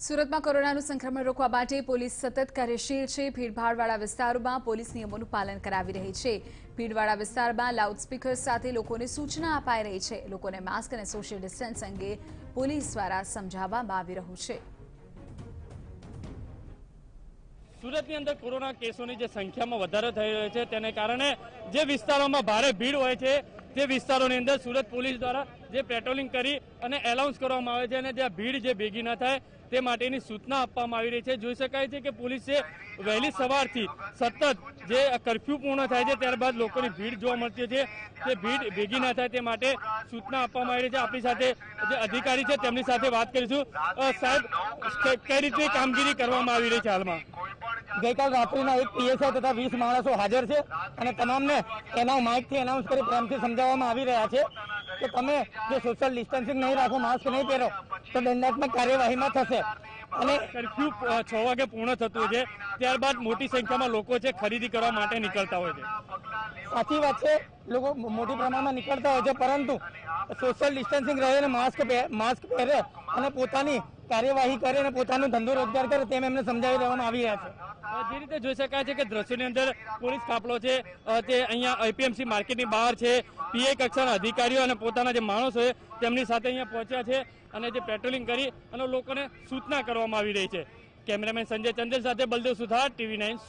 સુરતમાં કોરોનાનું સંક્રમણ રોકવા માટે પોલીસ સતત કાર્યશીલ છે। ભીડભાડવાળા વિસ્તારોમાં પોલીસ નિયમોનું પાલન કરાવી રહી છે। ભીડવાળા વિસ્તારમાં લાઉડસ્પીકર સાથે લોકોને સૂચના અપાઈ રહી છે। લોકોને માસ્ક અને સોશિયલ ડિસ્ટન્સ અંગે પોલીસ દ્વારા સમજાવવામાં આવી રહ્યું છે। સુરતની અંદર કોરોના કેસોની જે સંખ્યામાં વધારો થઈ રહ્યો છે તેને કારણે જે વિસ્તારોમાં ભારે ભીડ હોય છે તે વિસ્તારોની અંદર સુરત પોલીસ દ્વારા જે પેટ્રોલિંગ કરી અને એલાઉન્સ કરવામાં આવે છે અને જ્યાં ભીડ જે ભેગી ન થાય તે માટેની સૂચના આપવામાં આવી રહી છે। જોઈ શકાય છે કે પોલીસે વહેલી સવારથી સતત જે કર્ફ્યુ પૂર્ણ થાય છે ત્યારબાદ લોકોની ભીડ જોવા મળતી છે તે ભીડ ભેગી ન થાય તે માટે સૂચના આપવામાં આવી રહી છે। આપણી સાથે જે અધિકારી છે તેમની સાથે વાત કરીશું। સાહેબ, કઈ રીતે કામગીરી કરવામાં આવી રહી છે હાલમાં? ગઈકાલ રાત્રિના એક પીએસઆઈ તથા 20 માણસો હાજર છે અને તમામને એના માઇકથી એનાઉન્સ કરી પ્રેમથી સમજાવવામાં આવી રહ્યા છે કે તમે જો સોશિયલ ડિસ્ટન્સિંગ નહીં રાખો, માસ્ક નહીં પહેરો તો દંડાત્મક કાર્યવાહીમાં થશે। અને કર્ફ્યુ 6 વાગે પૂર્ણ થતું છે ત્યારબાદ મોટી સંખ્યામાં લોકો છે ખરીદી કરવા માટે નીકળતા હોય છે। સાચી વાત છે, લોકો મોટી પ્રમાણમાં નીકળતા હોય છે, પરંતુ સોશિયલ ડિસ્ટન્સિંગ રહે અને માસ્ક પહેરે અને પોતાની કાર્યવાહી કરે અને પોતાનો ધંધો રોજગાર કરે તેમ એમને સમજાવી દેવામાં આવી રહ્યા છે। જે રીતે જોઈ શકાય છે કે દ્રશ્યોની અંદર પોલીસ કાફલો છે તે અહીંયા આઈપીએમસી માર્કેટની બહાર છે। પીએ કક્ષાના અધિકારીઓ અને પોતાના જે માણસો છે તેમની સાથે અહીંયા પહોંચ્યા છે અને જે પેટ્રોલિંગ કરી અને લોકોને સૂચના કરવામાં આવી રહી છે। કેમેરામેન સંજય ચંદેલ સાથે બલદેવ સુથાર, TV9 સુરત।